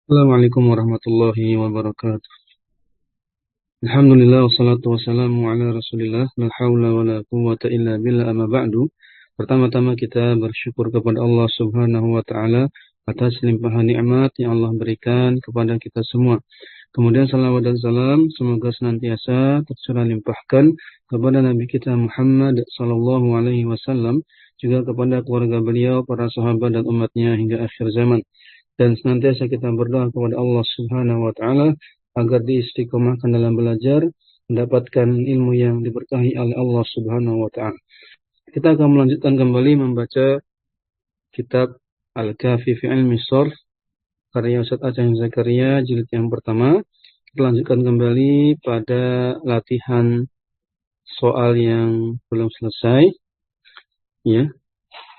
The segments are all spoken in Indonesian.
Assalamualaikum warahmatullahi wabarakatuh. Alhamdulillah wassalatu wassalamu ala Rasulillah. La haula wala quwwata illa billah amma ba'du. Pertama-tama kita bersyukur kepada Allah Subhanahu wa taala atas limpahan nikmat yang Allah berikan kepada kita semua. Kemudian salawat dan salam semoga senantiasa tercurah limpahkan kepada Nabi kita Muhammad sallallahu alaihi wasallam, juga kepada keluarga beliau, para sahabat dan umatnya hingga akhir zaman. Dan senantiasa kita berdoa kepada Allah Subhanahu wa taala agar diistiqomahkan dalam belajar, mendapatkan ilmu yang diberkahi oleh Allah Subhanahu wa taala. Kita akan melanjutkan kembali membaca kitab Al-Kafi fi Ilmi Sharh karya Ustaz Aceng Zakaria jilid yang pertama. Kita lanjutkan kembali pada latihan soal yang belum selesai. Ya,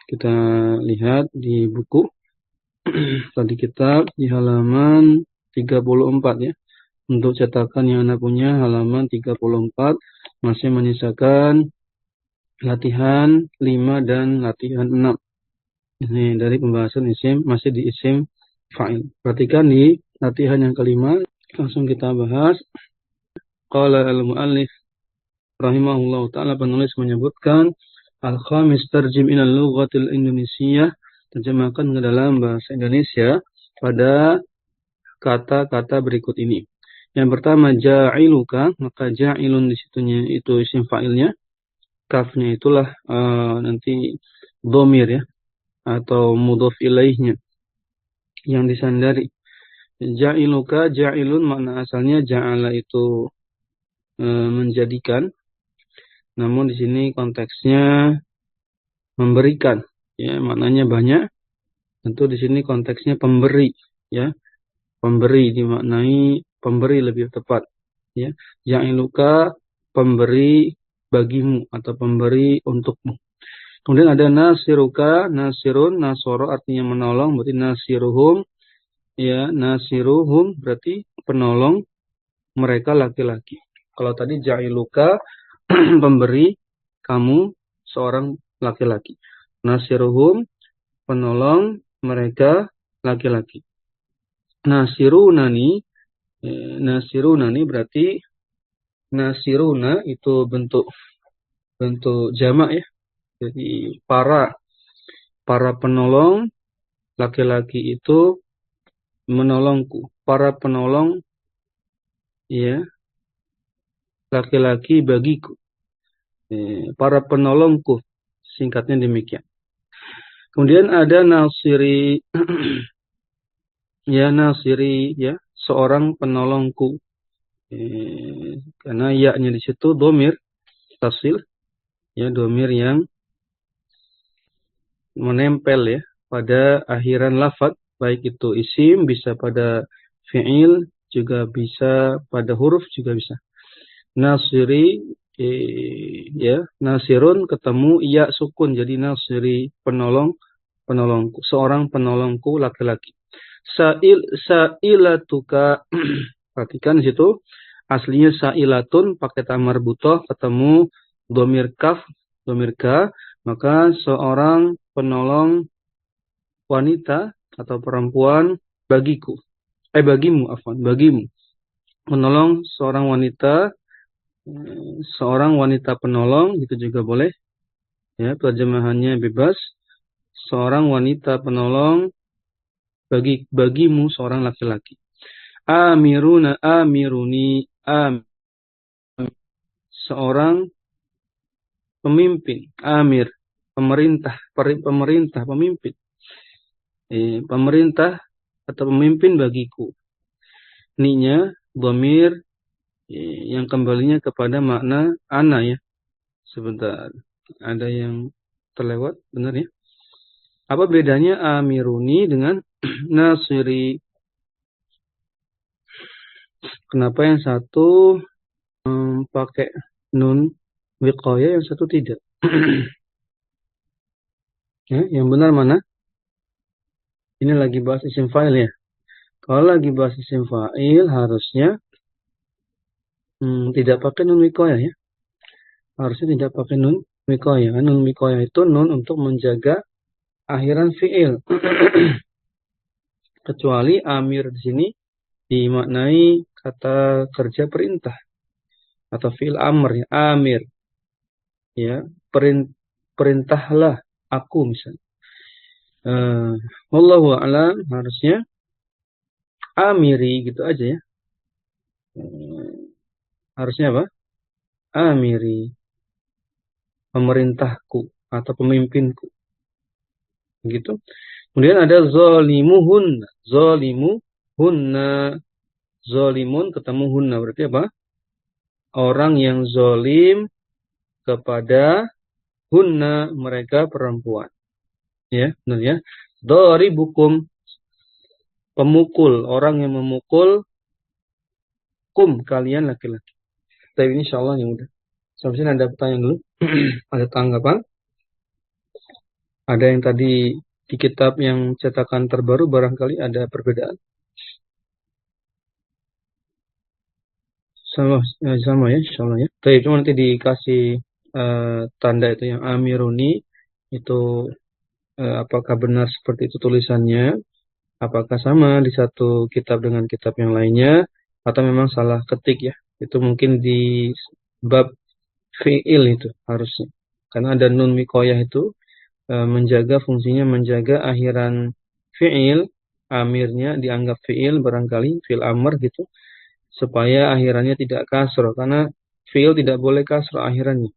kita lihat di buku tadi kitab di halaman 34 ya. Untuk cetakan yang Anda punya halaman 34 masih menyisakan latihan 5 dan latihan 6. Ini dari pembahasan isim, masih di isim fa'il. Perhatikan di latihan yang kelima, langsung kita bahas. Qala al-muallif rahimahullah ta'ala, penulis menyebutkan al-khamis tarjim ila lughatil Indonesiah, terjemahkan ke dalam bahasa Indonesia pada kata-kata berikut ini. Yang pertama ja'iluka, maka ja'ilun di situnya itu isim fa'ilnya, kafnya itulah nanti dhamir ya, atau mudhaf ilaihnya yang disandari. Ja'iluka, ja'ilun makna asalnya ja'ala itu menjadikan, namun di sini konteksnya memberikan ya, maknanya banyak. Tentu di sini konteksnya pemberi ya. Pemberi dimaknai pemberi lebih tepat ya. Ja'iluka, pemberi bagimu atau pemberi untukmu. Kemudian ada nasiruka, nasirun, nasoro artinya menolong, berarti nasiruhum ya, nasiruhum berarti penolong mereka laki-laki. Kalau tadi ja'iluka pemberi kamu seorang laki-laki. Nasiruhum penolong mereka laki-laki. Nasirunani, nasirunani berarti nasiruna itu bentuk jamak ya. Jadi para penolong laki-laki itu menolongku. Para penolong ya laki-laki bagiku. Para penolongku, singkatnya demikian. Kemudian ada nasiri ya, nasiri ya, seorang penolongku. Karena ya-nya di situ dhamir tasil ya, dhamir yang menempel ya pada akhiran lafaz, baik itu isim bisa pada fi'il, juga bisa pada huruf, juga bisa. Nasiri ya, nasirun ketemu ya sukun jadi nasiri, penolongku, seorang penolongku laki-laki. Sailatuka perhatikan di situ aslinya sailatun pakai ta marbuthah, ketemu dhamir kaf, dhamir ka, maka seorang penolong wanita atau perempuan bagiku. Bagimu, afwan, bagimu. Menolong seorang wanita penolong, itu juga boleh. Ya, terjemahannya bebas. Seorang wanita penolong bagimu seorang laki-laki. Amiruna, amiruni, seorang pemimpin, amir, pemerintah, pemimpin. Pemerintah atau pemimpin bagiku. Ni-nya dhamir yang kembalinya kepada makna ana ya. Sebentar, ada yang terlewat, benar ya? Apa bedanya amiruni dengan nasiri? Kenapa yang satu pakai nun wiqayah, yang satu tidak? Ya, yang benar mana? Ini lagi bahas isim fa'il ya. Kalau lagi bahas isim fa'il harusnya tidak pakai nun wiqayah ya. Harusnya tidak pakai nun wiqayah. Nun wiqayah itu nun untuk menjaga akhiran fi'il. Kecuali amir di sini dimaknai kata kerja perintah atau fi'il amr ya, amir ya, perintahlah aku misalnya. Wallahu a'lam, harusnya amiri gitu aja ya. Harusnya apa? Amiri, pemerintahku atau pemimpinku gitu. Kemudian ada zalimuhunna, zalimuhunna, zalimun ketemu hunna berarti apa? Orang yang zalim kepada hunna, mereka perempuan. Ya, benar ya. Daribukum, pemukul, orang yang memukul kum, kalian laki-laki. Tapi ini insyaallah yang udah. Sampai sini ada pertanyaan dulu. Ada tanggapan? Ada yang tadi di kitab yang cetakan terbaru barangkali ada perbedaan. Sama ya, insyaallah ya. Tapi cuma nanti dikasih tanda itu yang amiruni itu apakah benar seperti itu tulisannya? Apakah sama di satu kitab dengan kitab yang lainnya atau memang salah ketik ya? Itu mungkin di bab fi'il itu harusnya. Karena ada nun mikoyah itu menjaga fungsinya menjaga akhiran fi'il, amirnya dianggap fi'il barangkali fi'il amr gitu supaya akhirannya tidak kasroh karena fi'il tidak boleh kasroh akhirannya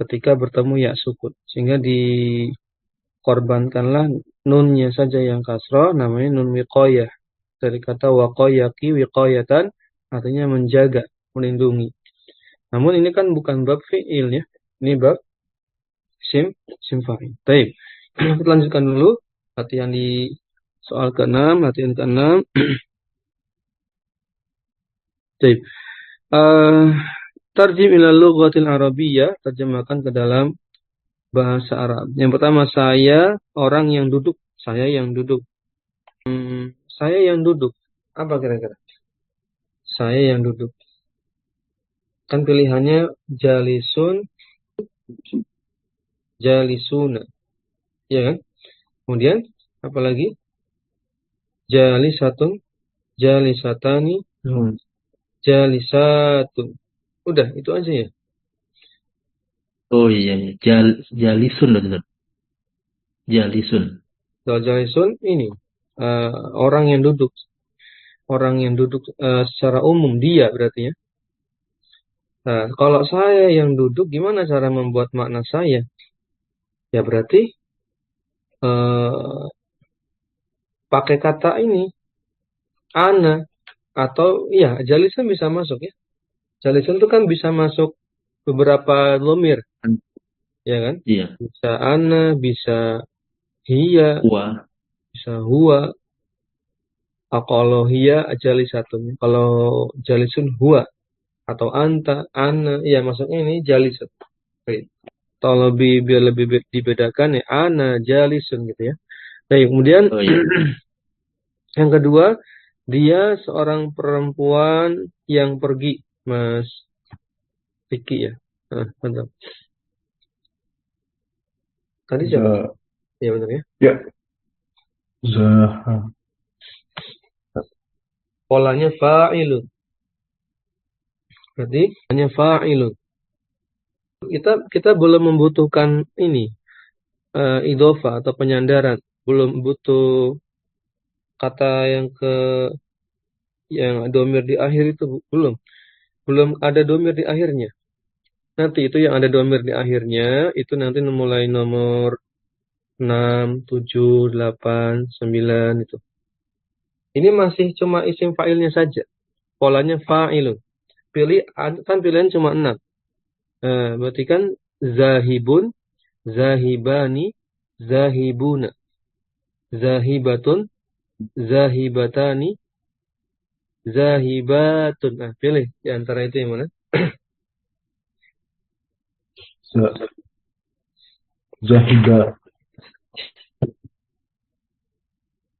ketika bertemu ya sukun sehingga dikorbankanlah nunnya saja yang kasroh namanya nun wiqayah dari kata waqayaki wiqayatan artinya menjaga melindungi. Namun ini kan bukan bab fi'il ya, ini bab sim fa'il. Baik. Kita lanjutkan dulu latihan di soal ke-6, latihan ke-6. Baik. Tarjim ila lughatil arabiyyah, terjemahkan ke dalam bahasa Arab. Yang pertama, saya orang yang duduk. Saya yang duduk. Saya yang duduk. Apa kira-kira? Saya yang duduk. Kan pilihannya jalisun, jalisuna. Ya kan? Kemudian, apa lagi? Jalisatun, jalisatani, jalisatun. Udah, itu aja ya. Oh iya, iya. Jalisun loh, Ustaz. Jalisun. Kalau jalisun ini orang yang duduk. Orang yang duduk secara umum dia berarti ya. Nah, kalau saya yang duduk gimana cara membuat makna saya? Ya berarti pakai kata ini ana atau iya jalisun bisa masuk ya. Jalisun itu kan bisa masuk beberapa dhamir, ya kan? Iya. Bisa ana, bisa hiya, Wa. bisa huwa. Kalau hiya jalisatun, kalau jalisun huwa atau anta, ana, ya maksudnya ini jalisun. Atau biar lebih dibedakan ya ana jalisun gitu ya. Nah, kemudian Oh iya. yang kedua dia seorang perempuan yang pergi, Mas Vicky ya. Nah, mantap. Tadi siapa? Ya benar ya. Ya. Zaha. Polanya fa'ilun. Berarti hanya fa'ilun. Kita belum membutuhkan ini idhofa atau penyandaran. Belum butuh kata yang domir di akhir itu belum ada domir di akhirnya. Nanti itu yang ada domir di akhirnya itu nanti mulai nomor 6, 7, 8, 9 itu. Ini masih cuma isim fa'ilnya saja. Polanya fa'ilun. Kan pilihan cuma 6. Berarti kan zahibun, zahibani, zahibuna, zahibatun, zahibatani, zahibatun. Nah, pilih di antara itu yang mana? Zahiba.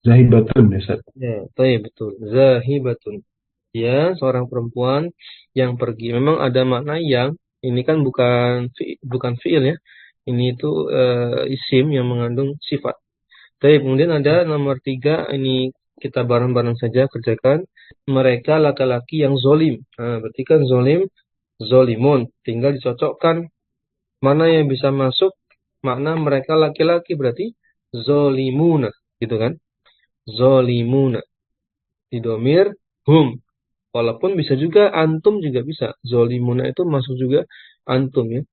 Zahibatun ya, Ustaz. Ya, betul. Zahibatun. Ya, seorang perempuan yang pergi. Memang ada makna yang ini kan bukan fiil ya. Ini itu isim yang mengandung sifat. Tapi kemudian ada nomor 3 ini kita bareng-bareng saja kerjakan. Mereka laki-laki yang zolim. Nah, berarti kan zolim, zolimun. Tinggal dicocokkan mana yang bisa masuk. Makna mereka laki-laki berarti zolimuna. Gitu kan. Zolimuna. Didomir hum. Walaupun bisa juga antum juga bisa. Zolimuna itu masuk juga antum ya.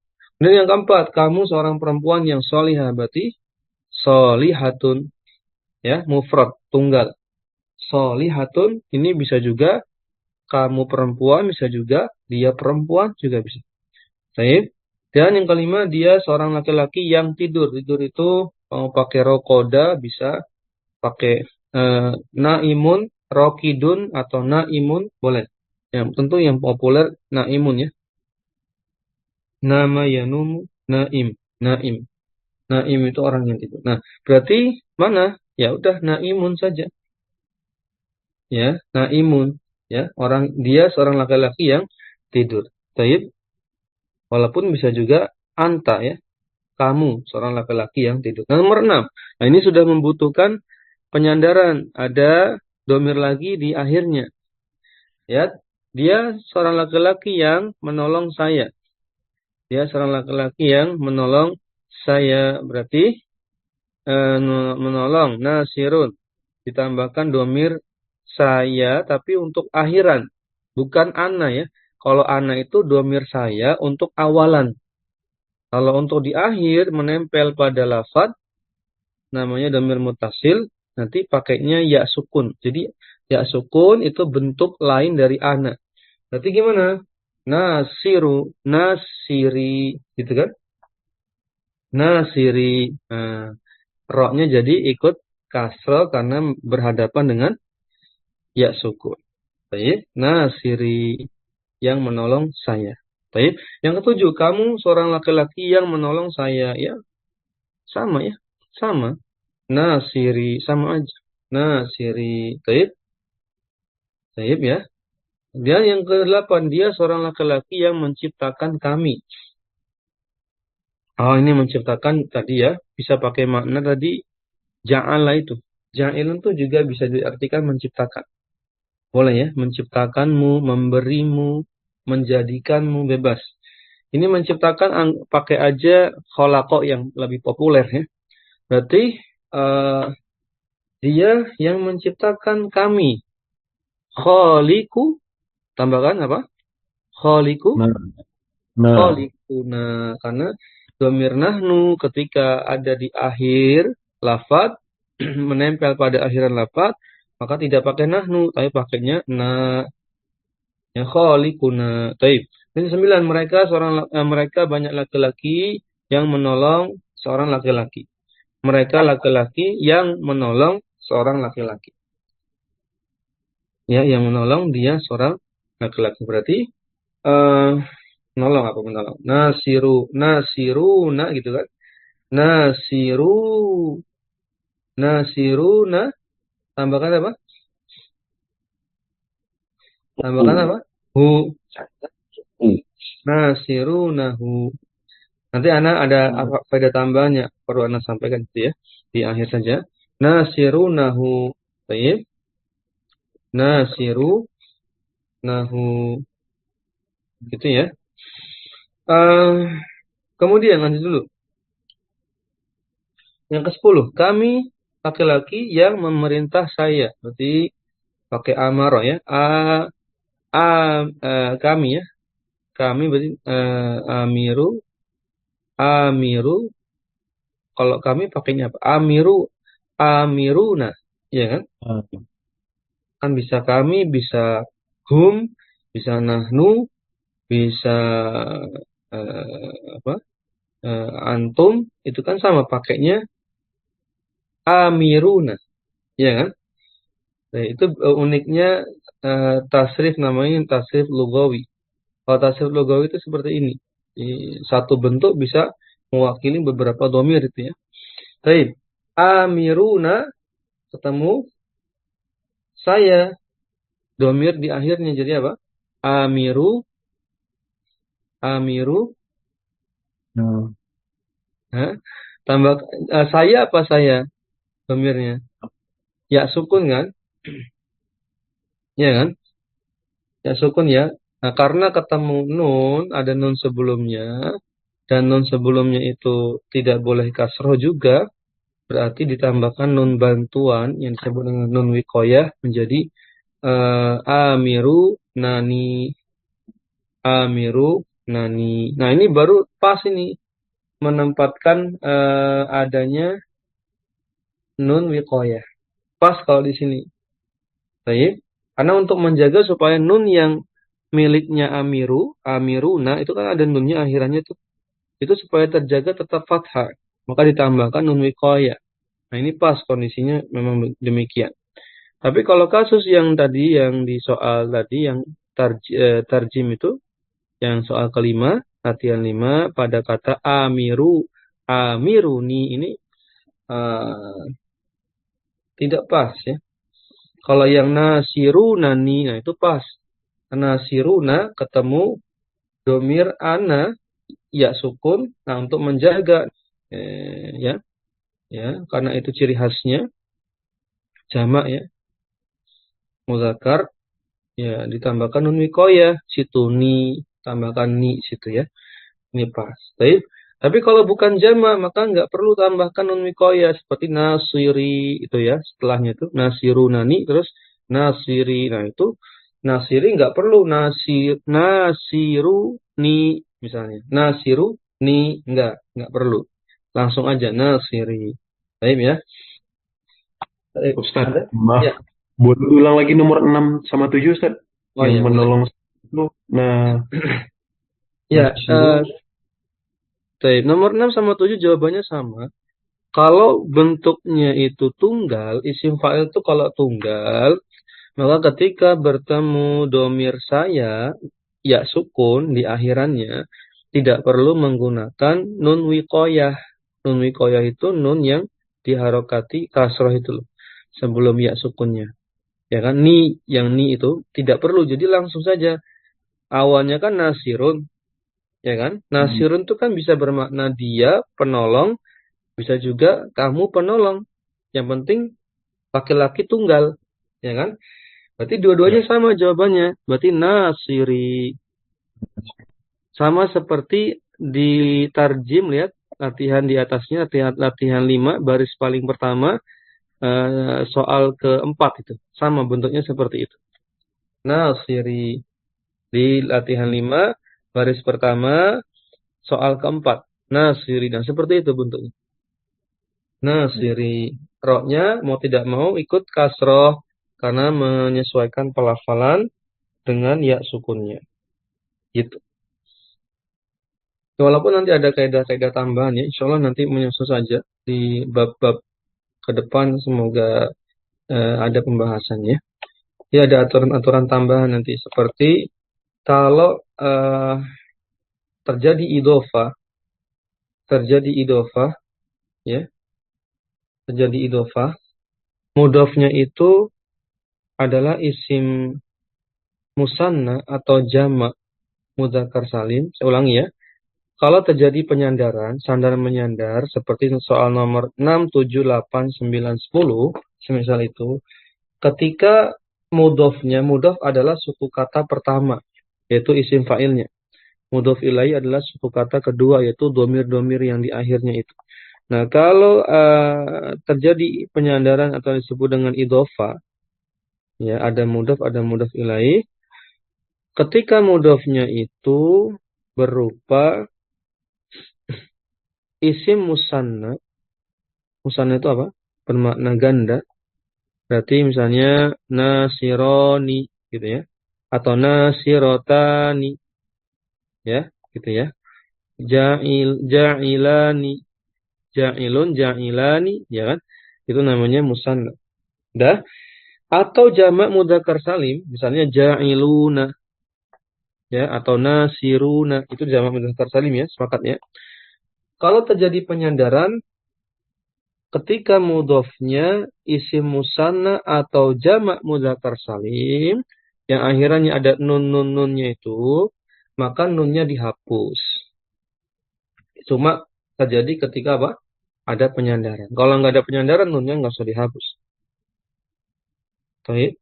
Dan yang keempat, kamu seorang perempuan yang solihah berarti solihatun ya, mufrad tunggal. Solihatun ini bisa juga kamu perempuan, bisa juga dia perempuan juga bisa. Baik. Dan yang kelima dia seorang laki-laki yang tidur. Tidur itu mau pakai rokoda bisa, pakai naimun, rokidun atau naimun boleh. Yang tentu yang populer naimun ya. Nama yanumu naim, naim. Naim itu orang yang tidur. Nah, berarti mana? Ya udah naimun saja. Ya, naimun. Ya, dia seorang laki-laki yang tidur. Baik. Walaupun bisa juga anta ya. Kamu seorang laki-laki yang tidur. Nah, nomor 6. Nah, ini sudah membutuhkan penyandaran. Ada domir lagi di akhirnya. Ya, dia seorang laki-laki yang menolong saya. Dia seorang laki-laki yang menolong saya. Berarti menolong nasirun. Ditambahkan domir saya tapi untuk akhiran. Bukan ana ya. Kalau ana itu domir saya untuk awalan. Kalau untuk di akhir menempel pada lafaz namanya domir mutasil, nanti pakainya ya sukun. Jadi ya sukun itu bentuk lain dari ana. Berarti gimana? Nasiru, nasiri, gitu kan? Nasiri. Nah, roknya jadi ikut kasro karena berhadapan dengan ya sukun. Baik, nasiri yang menolong saya. Baik, yang ketujuh, kamu seorang laki-laki yang menolong saya. Ya, sama ya, sama. Nasiri, sama aja. Nasiri, baik, baik ya. Dan yang ke-8, dia seorang laki-laki yang menciptakan kami. Oh, ini menciptakan tadi ya, bisa pakai makna tadi ja'ala itu. Ja'ilun itu juga bisa diartikan menciptakan. Boleh ya, menciptakanmu, memberimu, menjadikanmu bebas. Ini menciptakan pakai aja kholaqo yang lebih populer ya. Berarti dia yang menciptakan kami. Kholiku, tambahkan apa? Kholiku, Nah, nah, kholikuna. Karena domir nahnu ketika ada di akhir lafad, menempel pada akhiran lafad, maka tidak pakai nahnu, tapi pakainya na. Ya kholikuna. Taib. Ini 9, mereka banyak laki-laki yang menolong seorang laki-laki. Mereka laki-laki yang menolong seorang laki-laki. Ya, yang menolong dia seorang laki-laki. Berarti menolong apa menolong? Nasiruna gitu kan? Nasiruna. Tambahkan apa? Tambahkan apa? Hu. Nasirunahu. Nanti anak ada faedah tambahannya. Perlu anak sampaikan itu ya. Di akhir saja. Nasirunahu. Baik. Nasirunahu. Gitu ya. Kemudian lanjut dulu. Yang ke-10. Kami laki-laki yang memerintah saya. Berarti pakai amaro ya. Kami ya. Kami berarti amiru. Kalau kami pakainya apa? Amiruna. Ya kan? Kan bisa kami, bisa hum, bisa nahnu, bisa antum. Itu kan sama pakainya amiruna. Ya kan? Nah, itu uniknya tasrif namanya tasrif lugawi. Kalau tasrif lugawi itu seperti ini. Satu bentuk bisa mewakili beberapa domir itu ya. Baik. Amiruna ketemu saya. Domir di akhirnya jadi apa? Amiru. nah, Tambah saya apa saya? Domirnya. Ya sukun kan? Ya kan? Ya sukun ya. Nah, karena ketemu nun, ada nun sebelumnya, dan nun sebelumnya itu tidak boleh kasroh juga, berarti ditambahkan nun bantuan yang disebut dengan nun wikoyah menjadi amiru nani, amiru nani. Nah ini baru pas ini menempatkan adanya nun wikoyah. Pas kalau di sini. Baik. Karena untuk menjaga supaya nun yang miliknya amiru, amiruna itu kan ada nunnya akhirannya tuh. Itu supaya terjaga tetap fathah. Maka ditambahkan nun wikoyah. Nah ini pas kondisinya memang demikian. Tapi kalau kasus yang tadi yang di soal tadi yang tarjim itu yang soal kelima, latihan 5 pada kata amiru, amiruni ini eh, tidak pas ya. Kalau yang nasirunani, nah itu pas. Nasiruna ketemu domir ana ya sukun. Nah untuk menjaga ya ya karena itu ciri khasnya jamak ya muzakkar ya ditambahkan nun wikoyah situni tambahkan ni situ ya. Ini pas. Tapi kalau bukan jamak maka nggak perlu tambahkan nun wikoyah seperti nasiri itu ya. Setelahnya itu nasirunani terus nasiri. Nah itu nasiri nggak perlu nasiru ni misalnya. Nasiru ni nggak perlu. Langsung aja nasiri. Baik ya. Baik. Ustaz, Ada? maaf. Ya. Boleh ulang lagi nomor 6 sama 7, Ustaz? Oh Yang iya boleh. menolong itu. Nah, Ya, Nasiru. baik. Nomor 6 sama 7 jawabannya sama. Kalau bentuknya itu tunggal, isim fa'il itu kalau tunggal, maka ketika bertemu domir saya, ya sukun di akhirannya, tidak perlu menggunakan nun wikoyah. Nun wikoyah itu nun yang diharokati kasroh itu loh, sebelum ya sukunnya. Ya kan, yang ni itu tidak perlu, jadi langsung saja. Awalnya kan nasirun, ya kan? Nasirun itu kan bisa bermakna dia penolong, bisa juga kamu penolong. Yang penting laki-laki tunggal, ya kan? Berarti dua-duanya Ya. sama jawabannya. Berarti nasiri. Sama seperti di tarjim, lihat latihan di atasnya, latihan 5 baris paling pertama, soal keempat itu. Sama bentuknya seperti itu. Nasiri. Di latihan 5 baris pertama, soal keempat. Nasiri. Nah, seperti itu bentuknya. Nasiri. Roknya mau tidak mau ikut kasroh karena menyesuaikan pelafalan dengan ya sukunnya. Gitu. Walaupun nanti ada kaidah-kaidah tambahan ya, insya Allah nanti menyusul saja di bab-bab ke depan semoga ada pembahasannya. Ya ada aturan-aturan tambahan nanti seperti kalau terjadi idofah, ya, terjadi idofah, mudofnya itu adalah isim musanna atau jamak mudzakkar salim. Saya ulangi ya. Kalau terjadi penyandaran, sandaran menyandar, seperti soal nomor 6, 7, 8, 9, 10, semisal itu, ketika mudof adalah suku kata pertama, yaitu isim fa'ilnya. Mudof ilai adalah suku kata kedua, yaitu domir-domir yang di akhirnya itu. Nah, kalau terjadi penyandaran atau disebut dengan idofa, ya ada mudof ilai. Ketika mudofnya itu berupa isim musanna. Musanna itu apa? Bermakna ganda. Berarti misalnya nasironi gitu ya. Atau nasirotani ya, gitu ya. Ja'ilani, ja'ilun, ja'ilani ya kan? Itu namanya musanna. Dah. Atau jamak mudzakkar salim, misalnya ja'iluna ya atau nasiruna, itu jamak mudzakkar salim ya, sepakat ya. Kalau terjadi penyandaran ketika mudhofnya isim musanna atau jamak mudzakkar salim yang akhirnya ada nun-nun-nunnya itu, maka nunnya dihapus. Cuma terjadi ketika apa? Ada penyandaran. Kalau nggak ada penyandaran, nunnya nggak usah dihapus. Baik.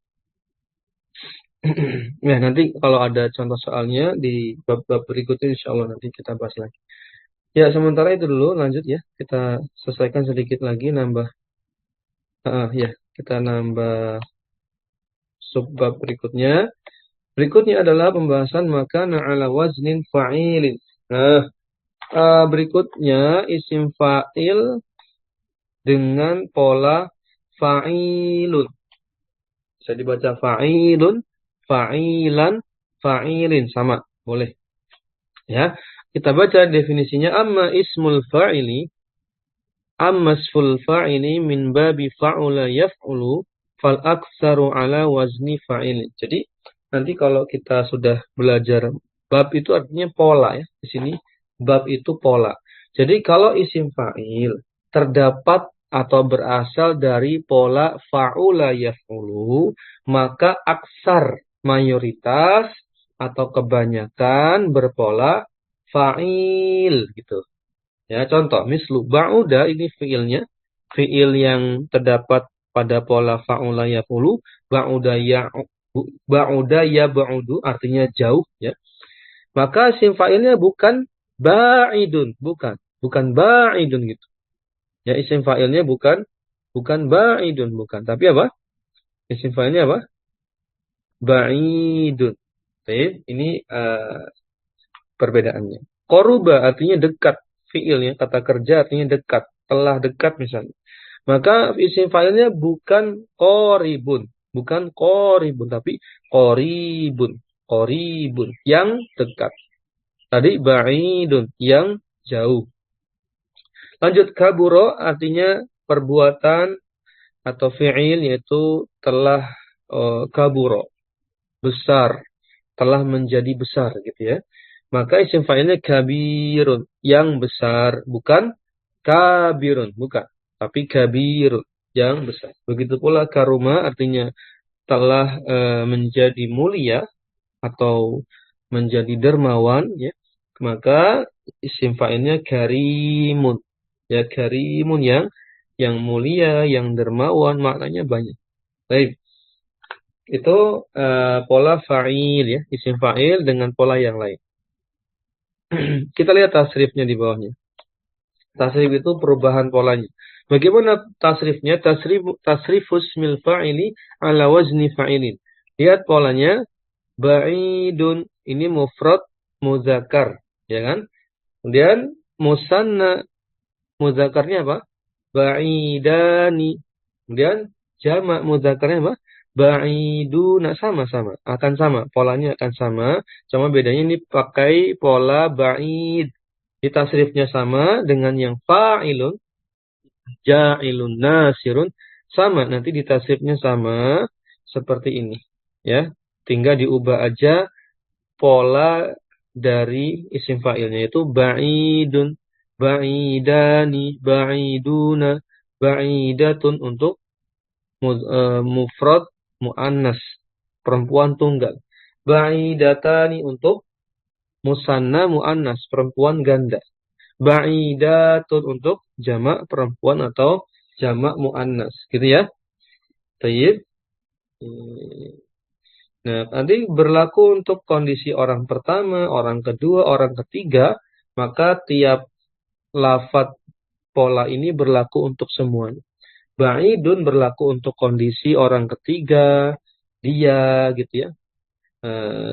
Ya, nanti kalau ada contoh soalnya di bab-bab berikutnya insyaallah nanti kita bahas lagi. Ya, sementara itu dulu lanjut ya. Kita selesaikan sedikit lagi nambah ya, kita nambah subbab berikutnya. Berikutnya adalah pembahasan makana ala waznin fa'ilin. Nah, berikutnya isim fa'il dengan pola fa'ilun. Bisa dibaca fa'ilun, fa'ilan, fa'ilin sama, boleh. Ya. Kita baca definisinya amma ismul fa'ili amma ismul fa'ili min babi fa'ula yaf'ulu fal aktsaru ala wazni fa'il. Jadi nanti kalau kita sudah belajar bab itu artinya pola ya. Di sini bab itu pola. Jadi kalau isim fa'il terdapat atau berasal dari pola fa'ula yaf'ulu, maka aksar mayoritas atau kebanyakan berpola fa'il gitu. Ya, contoh mislu ba'uda ini fiilnya, fiil yang terdapat pada pola fa'ula yaf'ulu, ba'uda ya ba'udu artinya jauh ya. Maka isim fa'ilnya bukan ba'idun, bukan ba'idun gitu. Ya, isim fa'ilnya bukan ba'idun, bukan. Tapi apa? Isim fa'ilnya apa? Ba'idun. Baik, ini perbedaannya. Qaruba artinya dekat, fiilnya kata kerja artinya dekat, telah dekat misalnya. Maka isim fa'ilnya bukan qaribun, tapi qaribun yang dekat. Tadi ba'idun yang jauh. Lanjut kaburo artinya perbuatan atau fi'il yaitu telah kaburo, besar, telah menjadi besar gitu ya. Maka isim fa'ilnya kabirun, yang besar, bukan kabirun, bukan, tapi kabirun, yang besar. Begitu pula karuma artinya telah menjadi mulia atau menjadi dermawan ya. Maka isim fa'ilnya karimun. Ya, karimun yang mulia, yang dermawan, maknanya banyak. Baik. Itu pola fa'il ya, isim fa'il dengan pola yang lain. Kita lihat tasrifnya di bawahnya. Tasrif itu perubahan polanya. Bagaimana tasrifnya? Tasrifus mil fa'ili ala wazni fa'ilin. Lihat polanya. Ba'idun. Ini mufrad muzakkar. Ya kan? Kemudian musanna. Muzakkarnya apa? Ba'idani. Kemudian jamak muzakkarnya apa? Ba'iduna. Sama-sama. Akan sama. Polanya akan sama. Cuma bedanya ini pakai pola ba'id. Di tasrifnya sama dengan yang fa'ilun, ja'ilun, nasirun. Sama. Nanti di tasrifnya sama. Seperti ini. Ya. Tinggal diubah aja pola dari isim fa'ilnya. Itu ba'idun, ba'idani, ba'iduna, ba'idatun untuk mufrad mu'annas. Perempuan tunggal. Ba'idatani untuk musanna mu'annas, perempuan ganda. Ba'idatun untuk jamak perempuan atau jamak mu'annas. Gitu ya. Baik. Nah, nanti berlaku untuk kondisi orang pertama, orang kedua, orang ketiga, maka tiap lafadz pola ini berlaku untuk semuanya. Ba'idun berlaku untuk kondisi orang ketiga, dia gitu ya.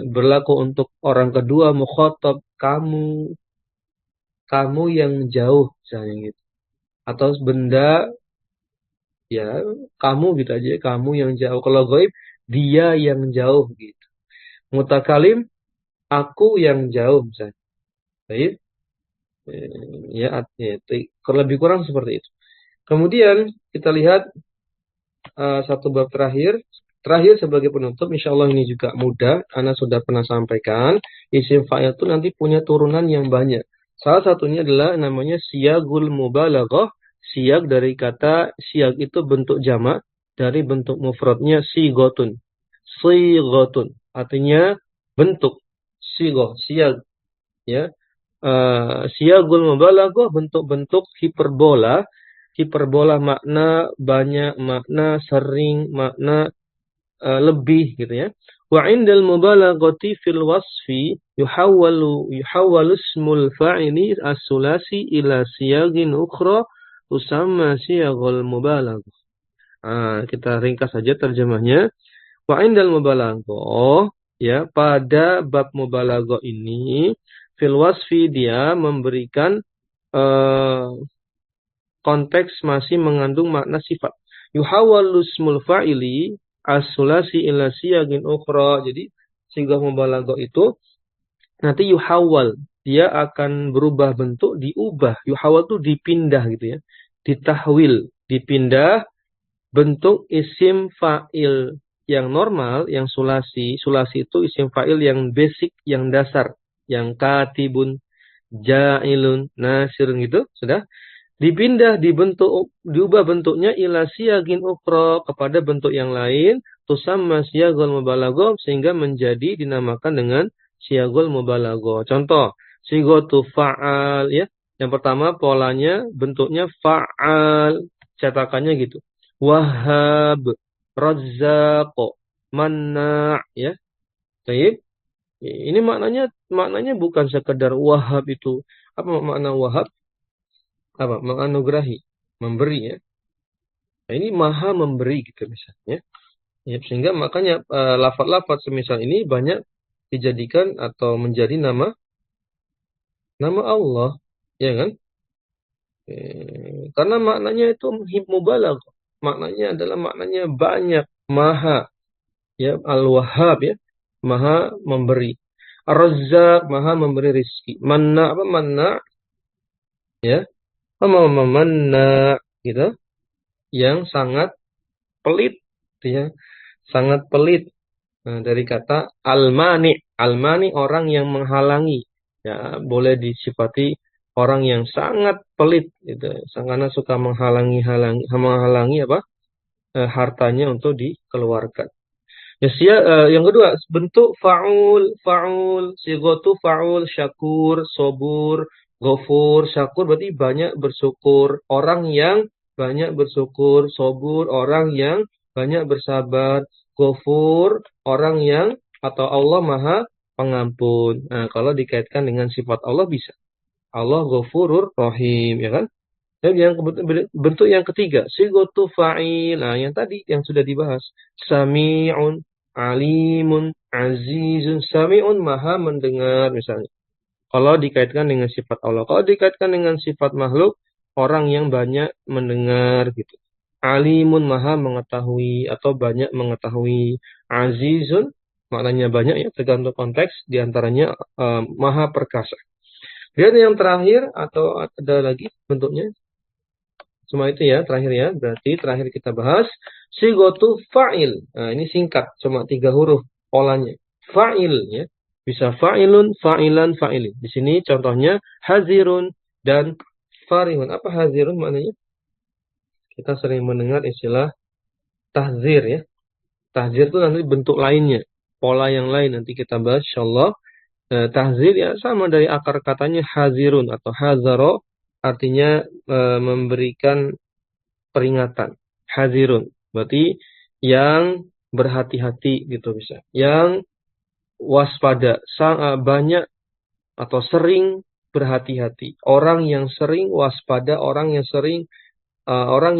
Berlaku untuk orang kedua mukhatab, kamu yang jauh misalnya gitu. Atau benda ya kamu gitu aja, kamu yang jauh. Kalau ghaib dia yang jauh gitu. Mutakalim aku yang jauh misalnya. Baik. Ya, lebih kurang seperti itu. Kemudian kita lihat satu bab terakhir sebagai penutup, insya Allah ini juga mudah. Ana sudah pernah sampaikan, isim fa'il itu nanti punya turunan yang banyak. Salah satunya adalah namanya siyagul mubalaghah. Siyag dari kata siyag itu bentuk jamak dari bentuk mufradnya sigotun. Sigotun artinya bentuk. Siyag ya. Siyagul mubalaghah bentuk-bentuk hiperbola. Hiperbola makna banyak, makna sering, makna lebih gitu ya. Wa indal mubalaghati fil wasfi yuhawwalu ismul fa'ili as-sulasi ila siyagin ukhra tusamma siyaghul mubalaghah. Kita ringkas saja terjemahnya. Wa indal mubalaghah, ya, pada bab mubalaghah ini fil wasfi dia memberikan konteks masih mengandung makna sifat. Yuhawwalu ismul fa'ili as-sulasi ila siyagin ukhra. Jadi sighah mubalaghah itu nanti yuhawwal, dia akan berubah bentuk, diubah. Yuhawwal itu dipindah gitu ya. Ditahwil, dipindah bentuk isim fa'il yang normal, yang sulasi. Sulasi itu isim fa'il yang basic, yang dasar, yang katibun, ja'ilun, nasirun gitu, sudah. Dipindah, diubah bentuknya ila siyagin ukhra, kepada bentuk yang lain, tusamma siyaghul mubalaghah, sehingga menjadi dinamakan dengan siyaghul mubalaghah. Contoh, sighatu fa'al ya. Yang pertama polanya bentuknya fa'al, cetakannya gitu. Wahhab, razzaq, manna' ya. Baik. Ini maknanya bukan sekedar wahhab itu. Apa makna wahhab? Apa? Menganugerahi, memberi ya. Nah, ini maha memberi gitu misalnya. Ya, sehingga makanya lafaz-lafaz semisal ini banyak dijadikan atau menjadi nama Allah, ya kan? Karena maknanya itu mubalagh. Maknanya adalah maknanya banyak, maha, ya, al-wahhab ya, maha memberi. Ar-razzaq, maha memberi rizki. Manna, apa manna? Ya, memanna gitu, yang sangat pelit ya, sangat pelit. Nah, dari kata al-mani. Al-mani orang yang menghalangi, ya, boleh disifati orang yang sangat pelit gitu, karena suka menghalangi apa hartanya untuk dikeluarkan. Ya, yang kedua bentuk fa'ul, sighatu fa'ul, syakur, sobur, ghafur. Syakur berarti banyak bersyukur, orang yang banyak bersyukur. Sobur, orang yang banyak bersabar. Ghafur, orang yang atau Allah maha pengampun. Nah, kalau dikaitkan dengan sifat Allah bisa. Allah ghafurur rahim, ya kan? Dan yang bentuk yang ketiga, sighatu fa'il. Nah, yang tadi yang sudah dibahas. Sami'un, alimun, azizun. Sami'un maha mendengar misalnya. Kalau dikaitkan dengan sifat Allah. Kalau dikaitkan dengan sifat makhluk, orang yang banyak mendengar gitu. Alimun maha mengetahui atau banyak mengetahui. Azizun maknanya banyak ya, tergantung konteks, diantaranya maha perkasa. Dan yang terakhir atau ada lagi bentuknya? Cuma itu ya, terakhir ya. Berarti terakhir kita bahas sighatu fa'il. Nah, ini singkat, cuma 3 huruf polanya. Fa'il ya. Bisa fa'ilun, fa'ilan, fa'ilin. Di sini contohnya hazirun dan farihun. Apa hazirun maknanya? Kita sering mendengar istilah tahzir ya. Tahzir itu nanti bentuk lainnya, pola yang lain nanti kita bahas insyaallah. Tahzir ya sama dari akar katanya hazirun atau hazaro, artinya memberikan peringatan. Hazirun berarti yang berhati-hati gitu bisa. Yang waspada, banyak atau sering berhati-hati. Orang yang sering waspada, orang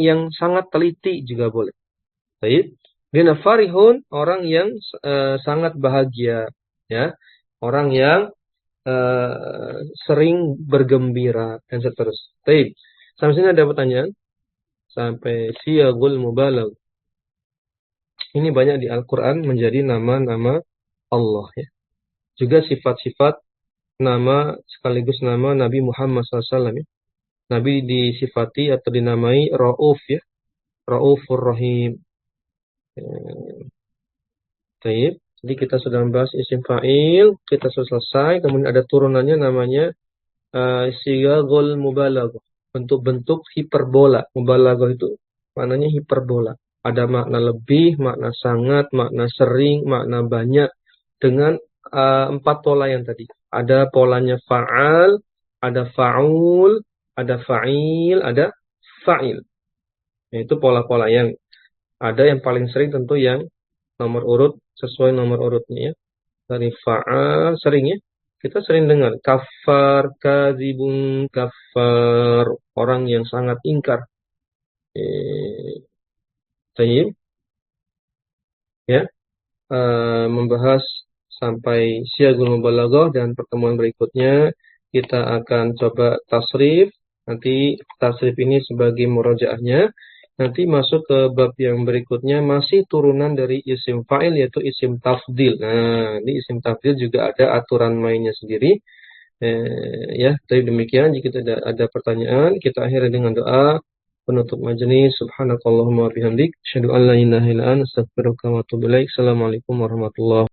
yang sangat teliti juga boleh. Baik. Dan farihun, orang yang sangat bahagia ya. Orang yang sering bergembira dan seterusnya. Baik. Sampai sini ada pertanyaan? Sampai siyaghul mubalagh. Ini banyak di Al-Qur'an menjadi nama-nama Allah ya. Juga sifat-sifat nama sekaligus nama Nabi Muhammad SAW ya. Nabi disifati atau dinamai Rauf ya. Raufur Rahim. Baik. Jadi kita sudah membahas isim fa'il, kita sudah selesai. Kemudian ada turunannya namanya siyaghul mubalaghah. Bentuk-bentuk hiperbola. Mubalaghah itu maknanya hiperbola. Ada makna lebih, makna sangat, makna sering, makna banyak. Dengan 4 pola yang tadi. Ada polanya fa'al, ada fa'ul, ada fa'il, ada fa'il. Itu pola-pola yang ada yang paling sering tentu yang nomor urut sesuai nomor urutnya ya. Dari fa'al sering ya. Kita sering dengar kafar, kadzibun, kafar, orang yang sangat ingkar. Tayyib ya. Membahas sampai syiagul mubalaghah, dan pertemuan berikutnya kita akan coba tasrif. Nanti tasrif ini sebagai murojaahnya. Nanti masuk ke bab yang berikutnya, masih turunan dari isim fa'il, yaitu isim tafdil. Nah, di isim tafdil juga ada aturan mainnya sendiri. Ya, tapi demikian. Jika tidak ada pertanyaan, kita akhiri dengan doa penutup majelis. Subhanakallahumma wa bihamdik, asyhadu an la ilaha illa anta, astaghfiruka wa atubu ilaik. Assalamualaikum warahmatullahi